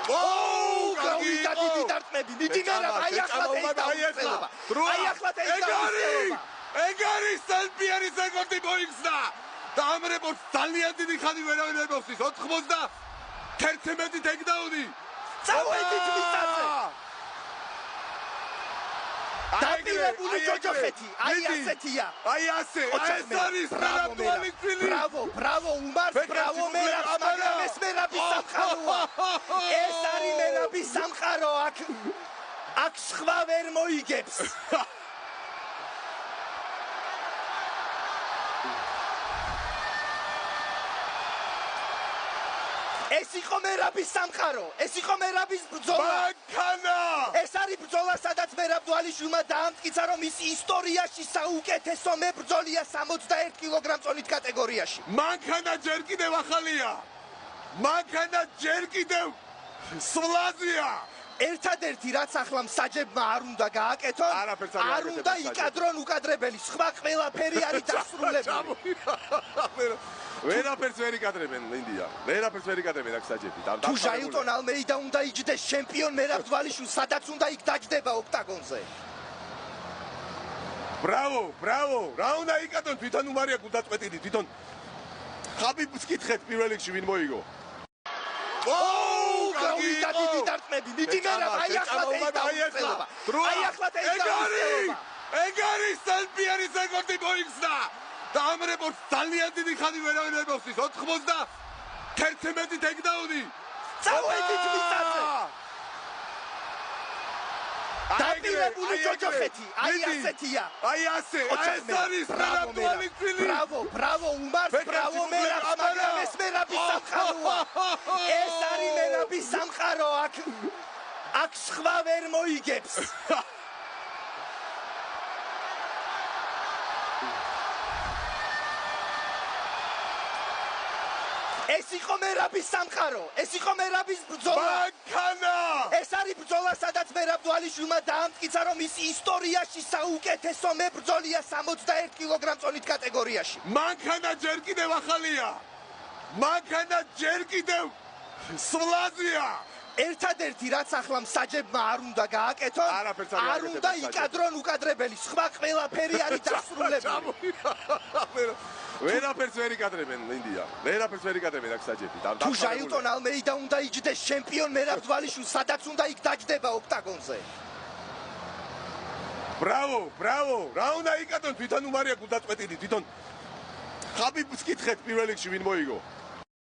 გავიდა დიდი დარტყმები. მიდი მერაბ, აი ახლა დაიწყება. აი ახლა დაიწყება. ეგ არის სელფიანის რეკორდი მოიხსნა. და ამ რეკორდს ძალიან დიდი ხანი ვერავინ ვერ მოსდის. 91 ტექდაუნი. წავედით მიწაზე. დაპირებული ჯოჯოხეთი, აი ასეთია. აი ასე, ეს არის რატუალის წილი. ბრავო, უმარს, ბრავო მერაბ, მაგრამ ეს მერაბის სამყაროა. ეს არის მერაბის სამყარო, აქ სხვა ვერ მოიგებს. ეს იყო მერაბის სამყარო, ეს იყო მერაბის ბრძოლა. მანქანა! ეს არის ბრძოლა, სადაც მერაბ დვალიშვილმა დაამტკიცა, რომ ის ისტორიაში საუკეთესო მებრძოლია 61 კილოგრამ წონით კატეგორიაში. მანქანა ჯერ კიდევ ახალია. მანქანა ჯერ კიდევ სვლაზია. ერთადერთი რაც ახლა მსაჯებმა არ უნდა გააკეთონ, არ უნდა იკადრონ უკადრებელი, სხვა ყველაფერი არის დასრულებული. ვერაფერს ვერ იკადრებენ ინდია. ვერაფერს ვერ იკადრებენ აქ საჯები. თუ ჟაილტონ ალმეიდა უნდა იჯდეს ჩემპიონ მერაბ დვალიშვილს, სადაც უნდა იქ დაჯდება ოქტაგონზე. ბრავო. რა უნდა იკადრონ თვითონ უმარია გულდაწყვეტილი, თვითონ ხაბიბს კითხეთ პირველ რიგში ვინ მოიგო. გავიდა დიდი დარტყმები. მიდი მერაბ, აი ახლა დაიწყება. აი ახლა დაიწყება. ეგ არის სელფიანის რეკორდი მოიხსნა. და ამ რეკორდს ძალიან დიდი ხანი ვერავინ ვერ მოსდის. 91 ტექდაუნი. წავედით მიწაზე. დაპირებული ჯოჯოხეთი, აი ასეთია. აი ასე, ეს არის რატუალის წილი. ბრავო, უმარს, ბრავო მერაბ, მაგრამ ეს მერაბის სამყაროა. ეს არის მერაბის სამყარო, აქ სხვა ვერ მოიგებს. ეს იყო მერაბის სამყარო, ეს იყო მერაბის ბრძოლა. მანქანა! ეს არის ბრძოლა, სადაც მერაბ დვალიშვილმა დაამტკიცა, რომ ის ისტორიაში საუკეთესო მებრძოლია 61 კილოგრამ წონით კატეგორიაში. მანქანა ჯერ კიდევ ახალია. მანქანა ჯერ კიდევ სვლაზია. ერთადერთი რაც ახლა მსაჯებმა არ უნდა გააკეთონ, არ უნდა იკადრონ უკადრებელი, სხვა ყველაფერი არის დასრულებული. ვერაფერს ვერ იკადრებენ ინდია. ვერაფერს ვერ იკადრებენ აქ საჯები. თუ ჟაილტონ ალმეიდა უნდა იჯდეს ჩემპიონ მერაბ დვალიშვილს, სადაც უნდა იქ დაჯდება ოქტაგონზე. ბრავო. რა უნდა იკადრონ თვითონ უმარია გულდაწყვეტილი, თვითონ ხაბიბს კითხეთ პირველ რიგში ვინ მოიგო.